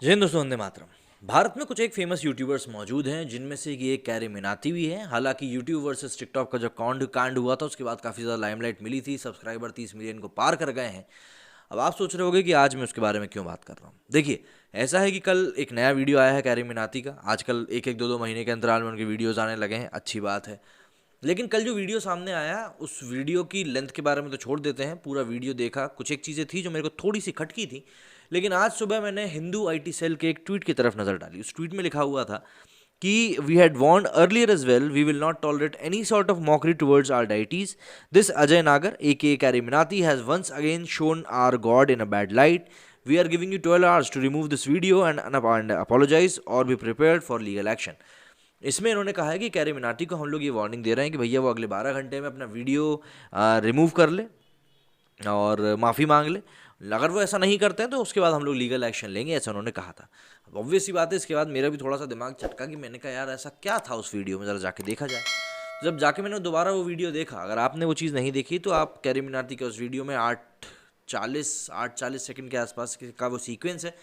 जय हिंद दोस्तों, वंदे मातरम। भारत में कुछ एक फेमस यूट्यूबर्स मौजूद हैं जिनमें से ये कैरी मिनाती भी है। हालांकि यूट्यूब वर्सेस टिकटॉक का जो कांड हुआ था उसके बाद काफ़ी ज़्यादा लाइमलाइट मिली थी, सब्सक्राइबर 30 मिलियन को पार कर गए हैं। अब आप सोच रहे होंगे कि आज मैं उसके बारे में क्यों बात कर रहा हूँ। देखिए, ऐसा है कि कल एक नया वीडियो आया है कैरी मिनाती का। आजकल एक एक दो दो महीने के अंतराल में उनके वीडियोज़ आने लगे हैं, अच्छी बात है। लेकिन कल जो वीडियो सामने आया उस वीडियो की लेंथ के बारे में तो छोड़ देते हैं, पूरा वीडियो देखा, कुछ एक चीज़ें थी जो मेरे को थोड़ी सी खटकी थी। लेकिन आज सुबह मैंने हिंदू आईटी सेल के एक ट्वीट की तरफ नज़र डाली। उस ट्वीट में लिखा हुआ था कि we had warned earlier as well, we will not tolerate any sort of mockery towards our deities. This Ajay Nagar a Carry Minati has once again shown our god in a bad light. We are giving you 12 hours to remove this video and apologize or be prepared for legal action। इसमें इन्होंने कहा है कि carry Minati को हम लोग ये warning दे रहे हैं कि भैया वो अगले 12 घंटे में अपना वीडियो रिमूव कर ले और माफ़ी मांग ले। अगर वो ऐसा नहीं करते हैं तो उसके बाद हम लोग लीगल एक्शन लेंगे, ऐसा उन्होंने कहा था। अब ऑब्वियस सी बात है, इसके बाद मेरा भी थोड़ा सा दिमाग चटका कि मैंने कहा यार ऐसा क्या था उस वीडियो में, ज़रा जाके देखा जाए। तो जब जाके मैंने दोबारा वो वीडियो देखा, अगर आपने वो चीज़ नहीं देखी तो आप कैरी मिनाटी के उस वीडियो में 8:40 सेकंड के आसपास का वो सीक्वेंस है।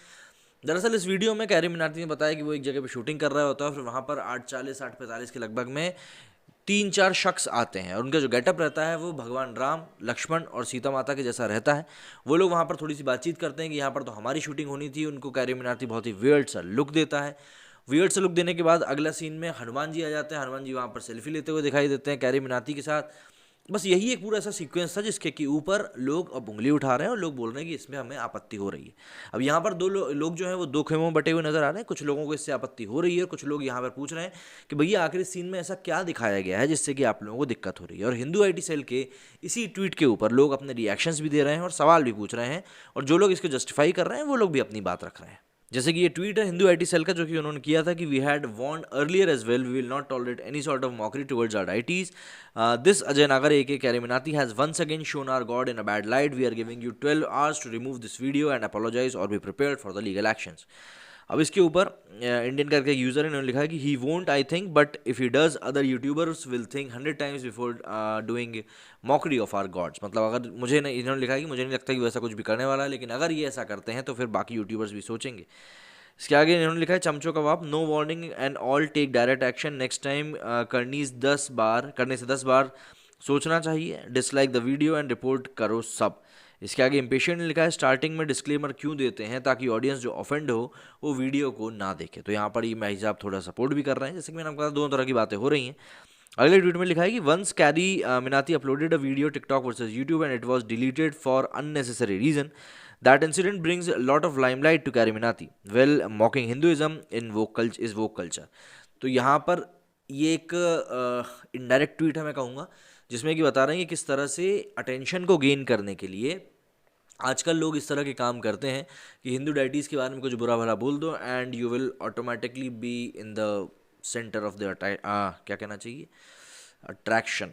दरअसल इस वीडियो में कैरी मिनाटी ने बताया कि वो एक जगह पे शूटिंग कर रहा होता है, फिर वहाँ पर 8:40 8:45 के लगभग में 3-4 शख्स आते हैं और उनका जो गेटअप रहता है वो भगवान राम, लक्ष्मण और सीता माता के जैसा रहता है। वो लोग वहाँ पर थोड़ी सी बातचीत करते हैं कि यहाँ पर तो हमारी शूटिंग होनी थी। उनको कैरी मिनाटी बहुत ही वियर्ड सा लुक देता है। वियर्ड सा लुक देने के बाद अगला सीन में हनुमान जी आ जाते हैं। हनुमान जी वहाँ पर सेल्फी लेते हुए दिखाई देते हैं कैरी मिनाटी के साथ। बस यही एक पूरा ऐसा सीक्वेंस था जिसके कि ऊपर लोग अब उंगली उठा रहे हैं और लोग बोल रहे हैं कि इसमें हमें आपत्ति हो रही है। अब यहाँ पर दो लोग जो हैं वो दो खेमों में बटे हुए नजर आ रहे हैं। कुछ लोगों को इससे आपत्ति हो रही है और कुछ लोग यहाँ पर पूछ रहे हैं कि भैया आखिर इस सीन में ऐसा क्या दिखाया गया है जिससे कि आप लोगों को दिक्कत हो रही है। और हिंदू आईटी सेल के इसी ट्वीट के ऊपर लोग अपने रिएक्शंस भी दे रहे हैं और सवाल भी पूछ रहे हैं, और जो लोग इसको जस्टिफाई कर रहे हैं वो लोग भी अपनी बात रख रहे हैं। जैसे कि ये ट्वीट है हिंदू आईटी सेल का, जो कि उन्होंने किया था कि we had warned earlier as well, we will not tolerate any sort of mockery towards our deities. This Ajay Nagar a Carry Minati has once again shown our god in a bad light. We are giving you 12 hours to remove this video and apologize or be prepared for the legal actions। अब इसके ऊपर Indian करके user इन्होंने लिखा है कि he won't I think, but if he does other YouTubers will think 100 times before doing mockery of our gods. मतलब अगर मुझे नहीं, इन्होंने लिखा है कि मुझे नहीं लगता कि वैसा कुछ भी करने वाला है, लेकिन अगर ये ऐसा करते हैं तो फिर बाकी यूट्यूबर्स भी सोचेंगे। इसके आगे इन्होंने लिखा है चमचों का बाप, no warning and all take direct action next time. करने से 10 बार सोचना चाहिए। Dislike the video and report करो सब। इसके आगे इम्पेशेंट ने लिखा है स्टार्टिंग में डिस्क्लेमर क्यों देते हैं ताकि ऑडियंस जो ऑफेंड हो वो वीडियो को ना देखे। तो यहाँ पर ये भाई साहब थोड़ा सपोर्ट भी कर रहे हैं, जैसे कि मैंने आपको कहा दोनों तरह की बातें हो रही हैं। अगले ट्वीट में लिखा है कि once Carry Minati uploaded a video TikTok versus YouTube and it was deleted for unnecessary reason. That incident brings lot of limelight to Carry Minati well mocking Hinduism in woke culture. तो यहाँ पर ये एक इनडायरेक्ट ट्वीट है मैं कहूँगा, जिसमें कि बता रहे हैं कि किस तरह से अटेंशन को गेन करने के लिए आजकल लोग इस तरह के काम करते हैं कि हिंदू डाइटीज़ के बारे में कुछ बुरा भला बोल दो and you will automatically be in the centre of the क्या कहना चाहिए, अट्रैक्शन।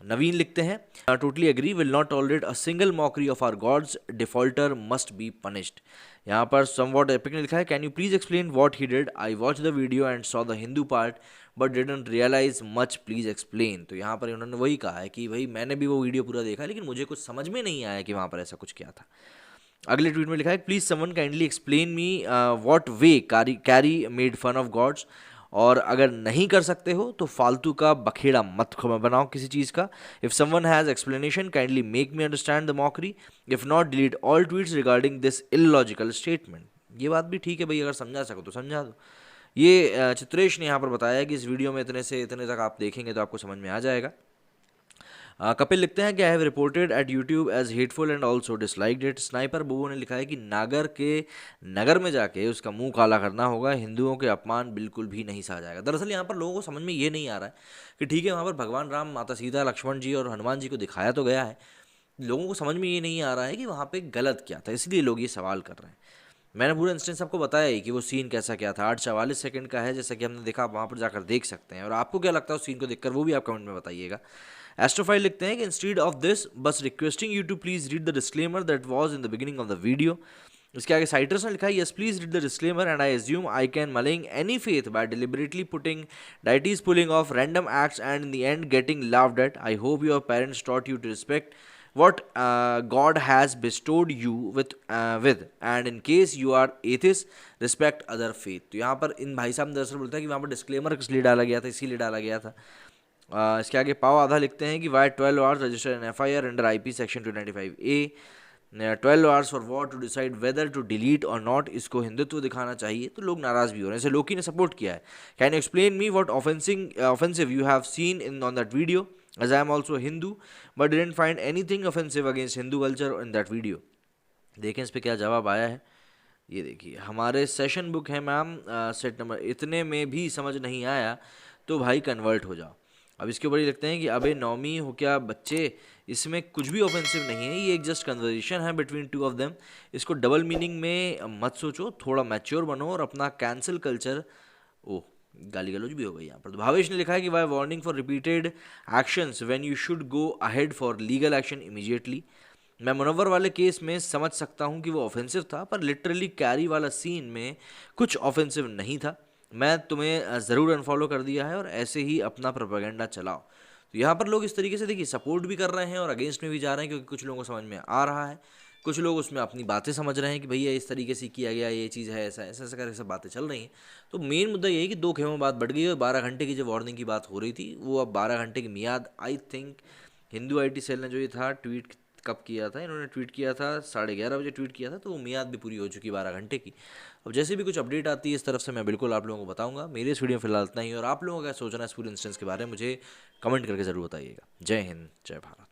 नवीन लिखते हैं totally agree, will not tolerate a single mockery of our gods, defaulter must be punished. यहाँ पर समवॉट एपिक ने लिखा है can you please explain what he did, I watch the video and saw the Hindu part but didn't realise much, please explain. तो यहाँ पर उन्होंने वही कहा है कि भाई मैंने भी वो वीडियो पूरा देखा लेकिन मुझे कुछ समझ में नहीं आया कि वहाँ पर ऐसा कुछ क्या था। अगले ट्वीट में लिखा है please someone kindly explain me what way Carry made fun of gods. और अगर नहीं कर सकते हो तो फालतू का बखेड़ा मत बनाओ किसी चीज़ का। If someone has explanation kindly make me understand the mockery, if not delete all tweets regarding this illogical statement. ये बात भी ठीक है भाई, अगर समझा सको तो समझा दो। ये चित्रेश ने यहाँ पर बताया कि इस वीडियो में इतने से इतने तक आप देखेंगे तो आपको समझ में आ जाएगा। कपिल लिखते हैं कि I have reported at YouTube as hateful and also disliked it. Sniper Bubu ने लिखा है कि नागर के नगर में जाके उसका मुंह काला करना होगा, हिंदुओं के अपमान बिल्कुल भी नहीं सहा जाएगा। दरअसल यहाँ पर लोगों को समझ में ये नहीं आ रहा है कि ठीक है वहाँ पर भगवान राम, माता सीता, लक्ष्मण जी और हनुमान जी को दिखाया तो गया है, लोगों को समझ में ये नहीं आ रहा है कि वहाँ पे गलत क्या था, इसलिए लोग ये सवाल कर रहे हैं। मैंने पूरा इंस्टेंस आपको बताया ही कि वो सीन कैसा क्या था। 8:44 का है, जैसा कि हमने देखा, आप वहाँ पर जाकर देख सकते हैं। और आपको क्या लगता है उस सीन को देखकर, वो भी आप कमेंट में बताइएगा। एस्ट्रोफाइल लिखते हैं कि इंस्टीड ऑफ दिस बस requesting you to please read the disclaimer that was in the beginning of the video. इसके आगे साइटर्स ने लिखा है yes please read the disclaimer and I assume I can malign any faith by deliberately putting deities pulling off random acts and in the end getting laughed at. I hope your parents taught you to respect what God has bestowed you with and in case you are atheist respect other faith। तो यहाँ पर इन भाई साहब ने दरअसल बोलता है कि वहाँ पर डिस्क्लेमर इसलिए डाला गया था, इसीलिए डाला गया था। इसके आगे पाव आधा लिखते हैं कि why 12 hours register an FIR under IP section 295A 12 hours for war to decide whether to delete or not. इसको हिंदुत्व दिखाना चाहिए, तो लोग नाराज भी हो रहे हैं। इसे लोकी ने सपोर्ट किया है। Can you explain me what offensive you have seen in on that video as I am also Hindu but didn't find anything offensive against Hindu culture in that video. देखें इस पर क्या जवाब आया है। ये देखिए, हमारे सेशन बुक है मैम, सेट नंबर इतने में भी समझ नहीं आया तो भाई कन्वर्ट हो जाओ। अब इसके ऊपर ये लिखते हैं कि अबे नौमी हो क्या बच्चे, इसमें कुछ भी ऑफेंसिव नहीं है, ये एक जस्ट कन्वर्सेशन है बिटवीन टू ऑफ देम। इसको डबल मीनिंग में मत सोचो, थोड़ा मैच्योर बनो और अपना कैंसिल कल्चर, ओह गाली गलौज भी हो गई यहाँ पर। तो भावेश ने लिखा है कि why warning for repeated actions when you should go ahead for legal action immediately. मैं मुनव्वर वाले केस में समझ सकता हूँ कि वो ऑफेंसिव था, पर लिटरली कैरी वाला सीन में कुछ ऑफेंसिव नहीं था। मैं तुम्हें ज़रूर अनफॉलो कर दिया है और ऐसे ही अपना प्रोपेगेंडा चलाओ। तो यहाँ पर लोग इस तरीके से देखिए सपोर्ट भी कर रहे हैं और अगेंस्ट में भी जा रहे हैं, क्योंकि कुछ लोगों को समझ में आ रहा है, कुछ लोग उसमें अपनी बातें समझ रहे हैं कि भैया इस तरीके से किया गया, ये चीज़ है, ऐसा ऐसा ऐसा करके सब बातें चल रही हैं। तो मेन मुद्दा ये है कि दो खेमों में बात बढ़ गई है। 12 घंटे की जो वार्निंग की बात हो रही थी, वो अब 12 घंटे की मियाद, I think Hindu IT cell ने जो ये था ट्वीट कब किया था, इन्होंने ट्वीट किया था 11:30 बजे ट्वीट किया था, तो वो मियाद भी पूरी हो चुकी 12 घंटे की। अब जैसे भी कुछ अपडेट आती है इस तरफ से मैं बिल्कुल आप लोगों को बताऊंगा। मेरे इस वीडियो में फिलहाल इतना ही, और आप लोगों का क्या सोचना है इस पूरे इंस्टेंस के बारे में मुझे कमेंट करके ज़रूर बताइएगा। जय हिंद, जय भारत।